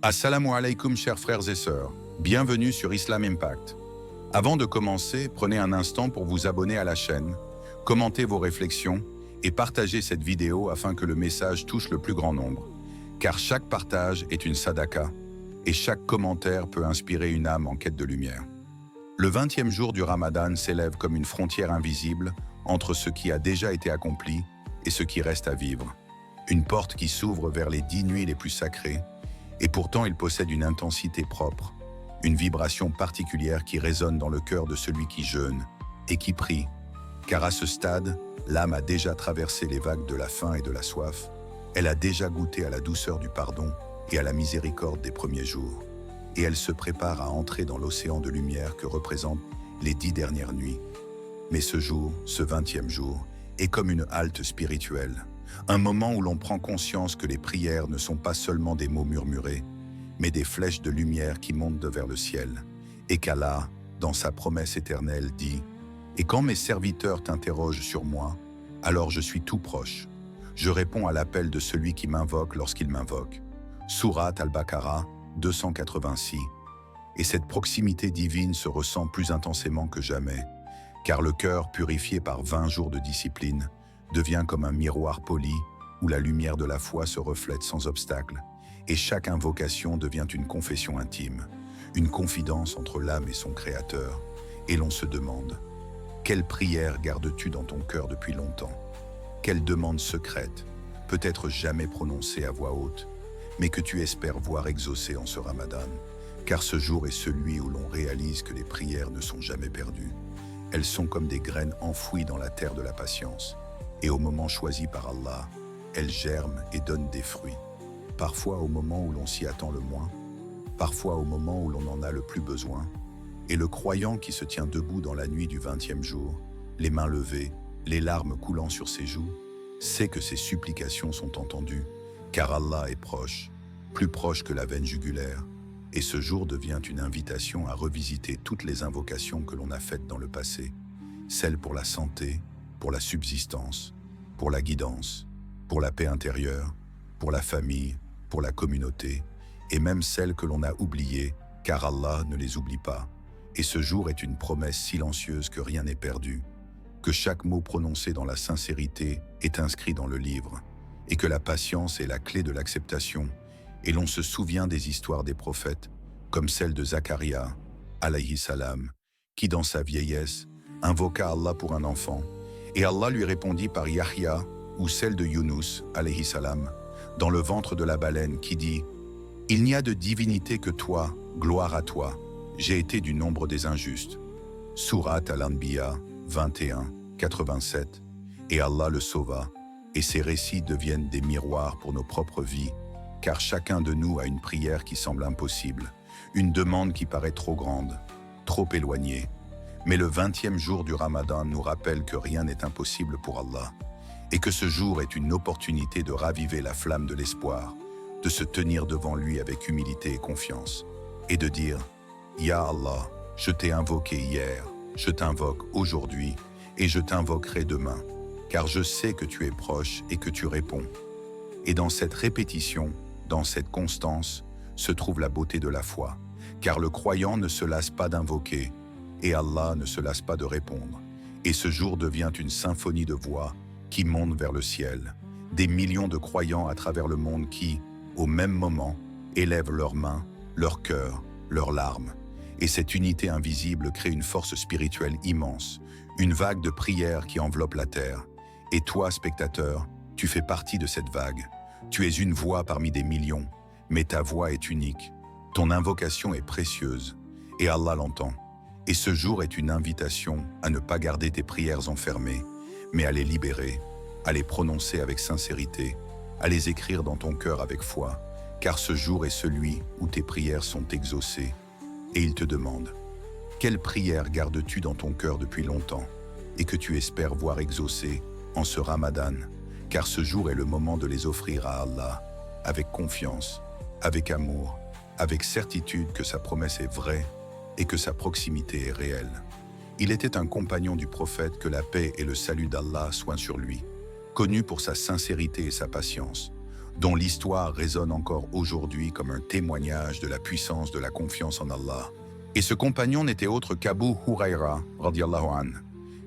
Assalamu alaikum chers frères et sœurs, bienvenue sur Islam Impact. Avant de commencer, prenez un instant pour vous abonner à la chaîne, commentez vos réflexions et partagez cette vidéo afin que le message touche le plus grand nombre. Car chaque partage est une sadaqa et chaque commentaire peut inspirer une âme en quête de lumière. Le 20e jour du Ramadan s'élève comme une frontière invisible entre ce qui a déjà été accompli et ce qui reste à vivre. Une porte qui s'ouvre vers les 10 nuits les plus sacrées. Et pourtant, il possède une intensité propre, une vibration particulière qui résonne dans le cœur de celui qui jeûne et qui prie. Car à ce stade, l'âme a déjà traversé les vagues de la faim et de la soif. Elle a déjà goûté à la douceur du pardon et à la miséricorde des premiers jours. Et elle se prépare à entrer dans l'océan de lumière que représentent les 10 dernières nuits. Mais ce jour, ce 20e jour, est comme une halte spirituelle. Un moment où l'on prend conscience que les prières ne sont pas seulement des mots murmurés, mais des flèches de lumière qui montent vers le ciel, et qu'Allah, dans sa promesse éternelle, dit « Et quand mes serviteurs t'interrogent sur moi, alors je suis tout proche. Je réponds à l'appel de celui qui m'invoque lorsqu'il m'invoque. » Sourate Al-Baqarah 286. Et cette proximité divine se ressent plus intensément que jamais, car le cœur purifié par 20 jours de discipline devient comme un miroir poli où la lumière de la foi se reflète sans obstacle, et chaque invocation devient une confession intime, une confidence entre l'âme et son Créateur, et l'on se demande « Quelle prière gardes-tu dans ton cœur depuis longtemps? Quelle demande secrète, peut-être jamais prononcée à voix haute, mais que tu espères voir exaucée en ce Ramadan, car ce jour est celui où l'on réalise que les prières ne sont jamais perdues. Elles sont comme des graines enfouies dans la terre de la patience. Et au moment choisi par Allah, elles germent et donnent des fruits. Parfois au moment où l'on s'y attend le moins, parfois au moment où l'on en a le plus besoin. Et le croyant qui se tient debout dans la nuit du 20e jour, les mains levées, les larmes coulant sur ses joues, sait que ses supplications sont entendues, car Allah est proche, plus proche que la veine jugulaire. Et ce jour devient une invitation à revisiter toutes les invocations que l'on a faites dans le passé, celles pour la santé, pour la subsistance, pour la guidance, pour la paix intérieure, pour la famille, pour la communauté, et même celles que l'on a oubliées, car Allah ne les oublie pas. Et ce jour est une promesse silencieuse que rien n'est perdu, que chaque mot prononcé dans la sincérité est inscrit dans le livre, et que la patience est la clé de l'acceptation, et l'on se souvient des histoires des prophètes, comme celle de Zacharia, alayhi salam, qui dans sa vieillesse invoqua Allah pour un enfant, et Allah lui répondit par Yahya, ou celle de Yunus, alayhi salam, dans le ventre de la baleine, qui dit « Il n'y a de divinité que toi, gloire à toi, j'ai été du nombre des injustes. » Sourate Al-Anbiya 21, 87. Et Allah le sauva, et ces récits deviennent des miroirs pour nos propres vies, car chacun de nous a une prière qui semble impossible, une demande qui paraît trop grande, trop éloignée. Mais le 20e jour du Ramadan nous rappelle que rien n'est impossible pour Allah et que ce jour est une opportunité de raviver la flamme de l'espoir, de se tenir devant lui avec humilité et confiance et de dire « Ya Allah, je t'ai invoqué hier, je t'invoque aujourd'hui et je t'invoquerai demain, car je sais que tu es proche et que tu réponds. » Et dans cette répétition, dans cette constance, se trouve la beauté de la foi, car le croyant ne se lasse pas d'invoquer, et Allah ne se lasse pas de répondre. Et ce jour devient une symphonie de voix qui monte vers le ciel. Des millions de croyants à travers le monde qui, au même moment, élèvent leurs mains, leur cœur, leurs larmes. Et cette unité invisible crée une force spirituelle immense, une vague de prière qui enveloppe la terre. Et toi, spectateur, tu fais partie de cette vague. Tu es une voix parmi des millions, mais ta voix est unique. Ton invocation est précieuse, et Allah l'entend. Et ce jour est une invitation à ne pas garder tes prières enfermées, mais à les libérer, à les prononcer avec sincérité, à les écrire dans ton cœur avec foi, car ce jour est celui où tes prières sont exaucées. Et il te demande, quelle prière gardes-tu dans ton cœur depuis longtemps et que tu espères voir exaucée en ce Ramadan, car ce jour est le moment de les offrir à Allah, avec confiance, avec amour, avec certitude que sa promesse est vraie et que sa proximité est réelle. Il était un compagnon du prophète, que la paix et le salut d'Allah soient sur lui, connu pour sa sincérité et sa patience, dont l'histoire résonne encore aujourd'hui comme un témoignage de la puissance de la confiance en Allah. Et ce compagnon n'était autre qu'Abu Huraira, radiyallahu anhu,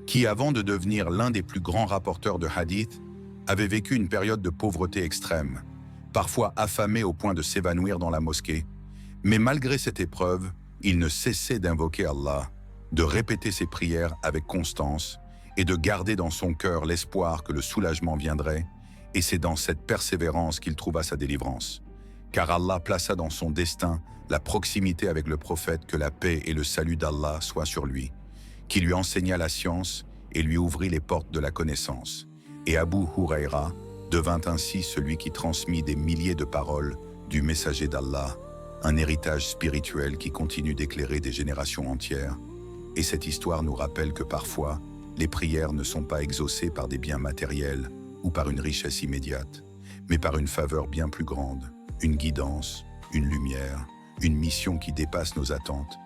qui, avant de devenir l'un des plus grands rapporteurs de hadith, avait vécu une période de pauvreté extrême, parfois affamé au point de s'évanouir dans la mosquée. Mais malgré cette épreuve, il ne cessait d'invoquer Allah, de répéter ses prières avec constance et de garder dans son cœur l'espoir que le soulagement viendrait, et c'est dans cette persévérance qu'il trouva sa délivrance. Car Allah plaça dans son destin la proximité avec le prophète, que la paix et le salut d'Allah soient sur lui, qui lui enseigna la science et lui ouvrit les portes de la connaissance. Et Abu Huraira devint ainsi celui qui transmit des milliers de paroles du messager d'Allah, un héritage spirituel qui continue d'éclairer des générations entières. Et cette histoire nous rappelle que parfois, les prières ne sont pas exaucées par des biens matériels ou par une richesse immédiate, mais par une faveur bien plus grande, une guidance, une lumière, une mission qui dépasse nos attentes.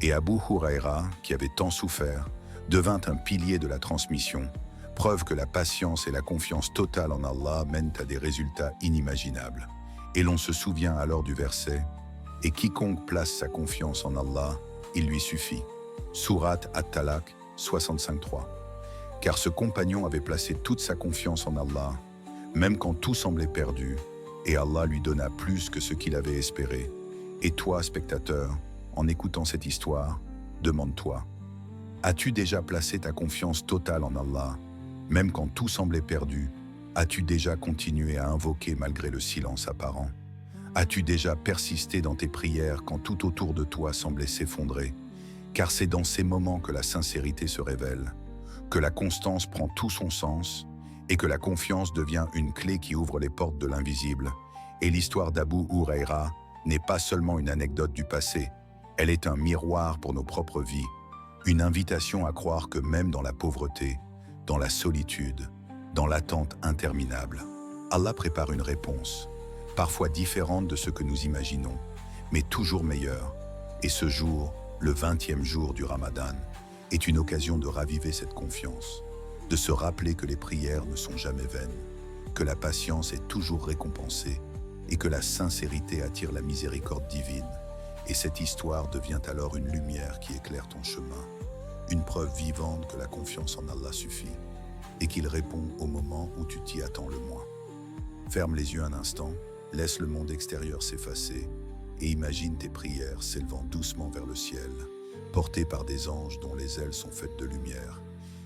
Et Abu Huraira, qui avait tant souffert, devint un pilier de la transmission, preuve que la patience et la confiance totale en Allah mènent à des résultats inimaginables. Et l'on se souvient alors du verset « Et quiconque place sa confiance en Allah, il lui suffit ». Surat At-Talaq 65.3. Car ce compagnon avait placé toute sa confiance en Allah, même quand tout semblait perdu, et Allah lui donna plus que ce qu'il avait espéré. Et toi, spectateur, en écoutant cette histoire, demande-toi, as-tu déjà placé ta confiance totale en Allah, même quand tout semblait perdu? As-tu déjà continué à invoquer malgré le silence apparent? As-tu déjà persisté dans tes prières quand tout autour de toi semblait s'effondrer? Car c'est dans ces moments que la sincérité se révèle, que la constance prend tout son sens et que la confiance devient une clé qui ouvre les portes de l'invisible. Et l'histoire d'Abu Huraira n'est pas seulement une anecdote du passé, elle est un miroir pour nos propres vies, une invitation à croire que même dans la pauvreté, dans la solitude, dans l'attente interminable, Allah prépare une réponse, parfois différente de ce que nous imaginons, mais toujours meilleure. Et ce jour, le 20e jour du Ramadan, est une occasion de raviver cette confiance, de se rappeler que les prières ne sont jamais vaines, que la patience est toujours récompensée et que la sincérité attire la miséricorde divine. Et cette histoire devient alors une lumière qui éclaire ton chemin, une preuve vivante que la confiance en Allah suffit et qu'il répond au moment où tu t'y attends le moins. Ferme les yeux un instant, laisse le monde extérieur s'effacer et imagine tes prières s'élevant doucement vers le ciel, portées par des anges dont les ailes sont faites de lumière.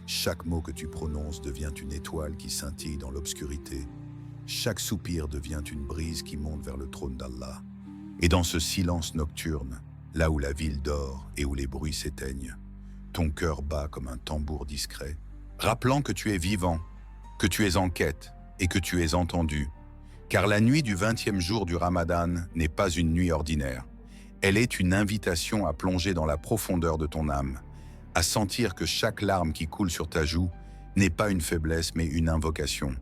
Chaque mot que tu prononces devient une étoile qui scintille dans l'obscurité. Chaque soupir devient une brise qui monte vers le trône d'Allah. Et dans ce silence nocturne, là où la ville dort et où les bruits s'éteignent, ton cœur bat comme un tambour discret, rappelant que tu es vivant, que tu es en quête et que tu es entendu. Car la nuit du 20e jour du Ramadan n'est pas une nuit ordinaire. Elle est une invitation à plonger dans la profondeur de ton âme, à sentir que chaque larme qui coule sur ta joue n'est pas une faiblesse mais une invocation,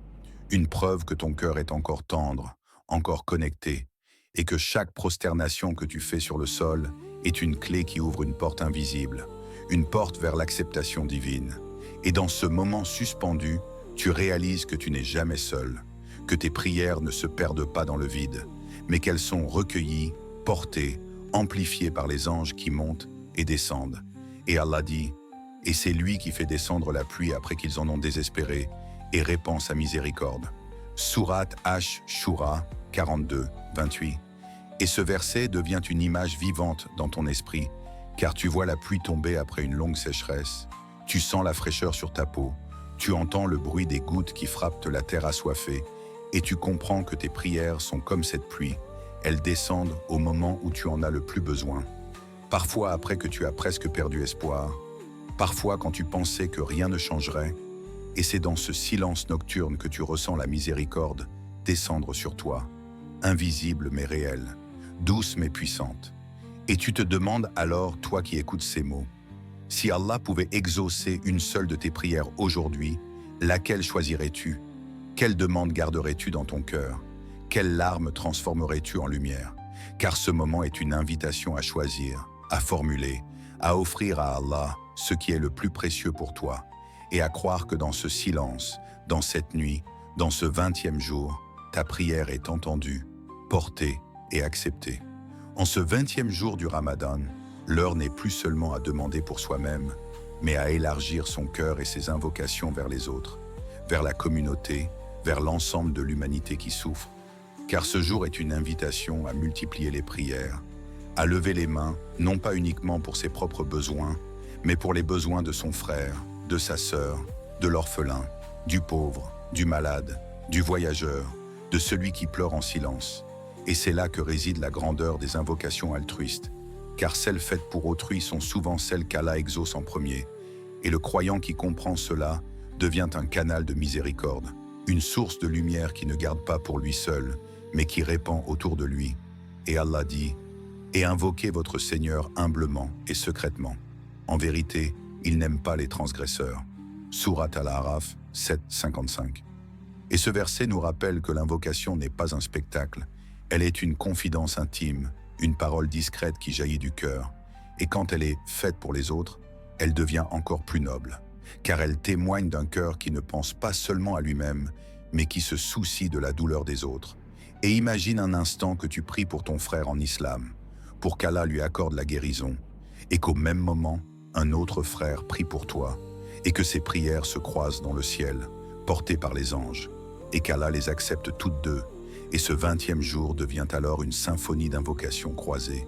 une preuve que ton cœur est encore tendre, encore connecté, et que chaque prosternation que tu fais sur le sol est une clé qui ouvre une porte invisible, une porte vers l'acceptation divine. Et dans ce moment suspendu, tu réalises que tu n'es jamais seul, que tes prières ne se perdent pas dans le vide, mais qu'elles sont recueillies, portées, amplifiées par les anges qui montent et descendent. Et Allah dit, et c'est lui qui fait descendre la pluie après qu'ils en ont désespéré, et répand sa miséricorde. Surat Ash-Shura 42, 28. Et ce verset devient une image vivante dans ton esprit, car tu vois la pluie tomber après une longue sécheresse, tu sens la fraîcheur sur ta peau, tu entends le bruit des gouttes qui frappent la terre assoiffée, et tu comprends que tes prières sont comme cette pluie, elles descendent au moment où tu en as le plus besoin. Parfois après que tu as presque perdu espoir, parfois quand tu pensais que rien ne changerait, et c'est dans ce silence nocturne que tu ressens la miséricorde descendre sur toi, invisible mais réelle, douce mais puissante. Et tu te demandes alors, toi qui écoutes ces mots, si Allah pouvait exaucer une seule de tes prières aujourd'hui, laquelle choisirais-tu? Quelle demande garderais-tu dans ton cœur? Quelle larme transformerais-tu en lumière? Car ce moment est une invitation à choisir, à formuler, à offrir à Allah ce qui est le plus précieux pour toi, et à croire que dans ce silence, dans cette nuit, dans ce 20e jour, ta prière est entendue, portée et acceptée. En ce 20e jour du Ramadan, l'heure n'est plus seulement à demander pour soi-même, mais à élargir son cœur et ses invocations vers les autres, vers la communauté, vers l'ensemble de l'humanité qui souffre. Car ce jour est une invitation à multiplier les prières, à lever les mains, non pas uniquement pour ses propres besoins, mais pour les besoins de son frère, de sa sœur, de l'orphelin, du pauvre, du malade, du voyageur, de celui qui pleure en silence. Et c'est là que réside la grandeur des invocations altruistes, car celles faites pour autrui sont souvent celles qu'Allah exauce en premier, et le croyant qui comprend cela devient un canal de miséricorde, une source de lumière qui ne garde pas pour lui seul, mais qui répand autour de lui. Et Allah dit « Et invoquez votre Seigneur humblement et secrètement. En vérité, il n'aime pas les transgresseurs. » Surat Al-A'raf 7,55. Et ce verset nous rappelle que l'invocation n'est pas un spectacle, elle est une confidence intime, une parole discrète qui jaillit du cœur, et quand elle est faite pour les autres, elle devient encore plus noble, car elle témoigne d'un cœur qui ne pense pas seulement à lui-même, mais qui se soucie de la douleur des autres. Et imagine un instant que tu pries pour ton frère en islam, pour qu'Allah lui accorde la guérison, et qu'au même moment, un autre frère prie pour toi, et que ces prières se croisent dans le ciel, portées par les anges, et qu'Allah les accepte toutes deux, et ce 20e jour devient alors une symphonie d'invocations croisées,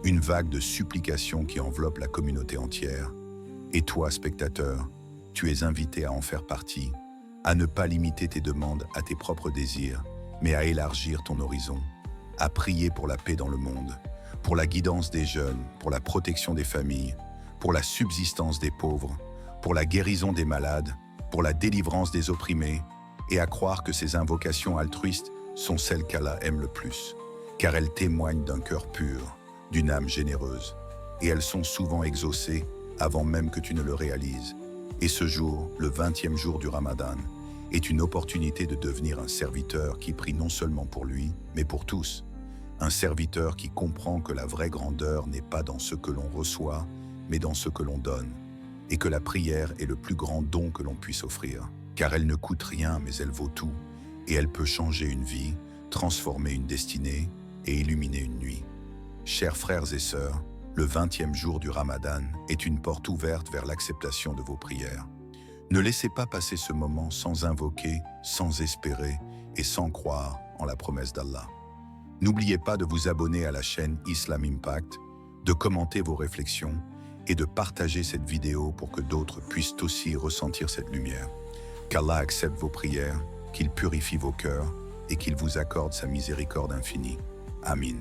une vague de supplications qui enveloppe la communauté entière. Et toi, spectateur, tu es invité à en faire partie, à ne pas limiter tes demandes à tes propres désirs, mais à élargir ton horizon, à prier pour la paix dans le monde, pour la guidance des jeunes, pour la protection des familles, pour la subsistance des pauvres, pour la guérison des malades, pour la délivrance des opprimés, et à croire que ces invocations altruistes sont celles qu'Allah aime le plus, car elles témoignent d'un cœur pur, d'une âme généreuse, et elles sont souvent exaucées avant même que tu ne le réalises. Et ce jour, le 20e jour du Ramadan, est une opportunité de devenir un serviteur qui prie non seulement pour lui, mais pour tous. Un serviteur qui comprend que la vraie grandeur n'est pas dans ce que l'on reçoit, mais dans ce que l'on donne, et que la prière est le plus grand don que l'on puisse offrir, car elle ne coûte rien, mais elle vaut tout, et elle peut changer une vie, transformer une destinée et illuminer une nuit. Chers frères et sœurs, le 20e jour du Ramadan est une porte ouverte vers l'acceptation de vos prières. Ne laissez pas passer ce moment sans invoquer, sans espérer et sans croire en la promesse d'Allah. N'oubliez pas de vous abonner à la chaîne Islam Impact, de commenter vos réflexions et de partager cette vidéo pour que d'autres puissent aussi ressentir cette lumière. Qu'Allah accepte vos prières, qu'il purifie vos cœurs et qu'il vous accorde sa miséricorde infinie. Amin.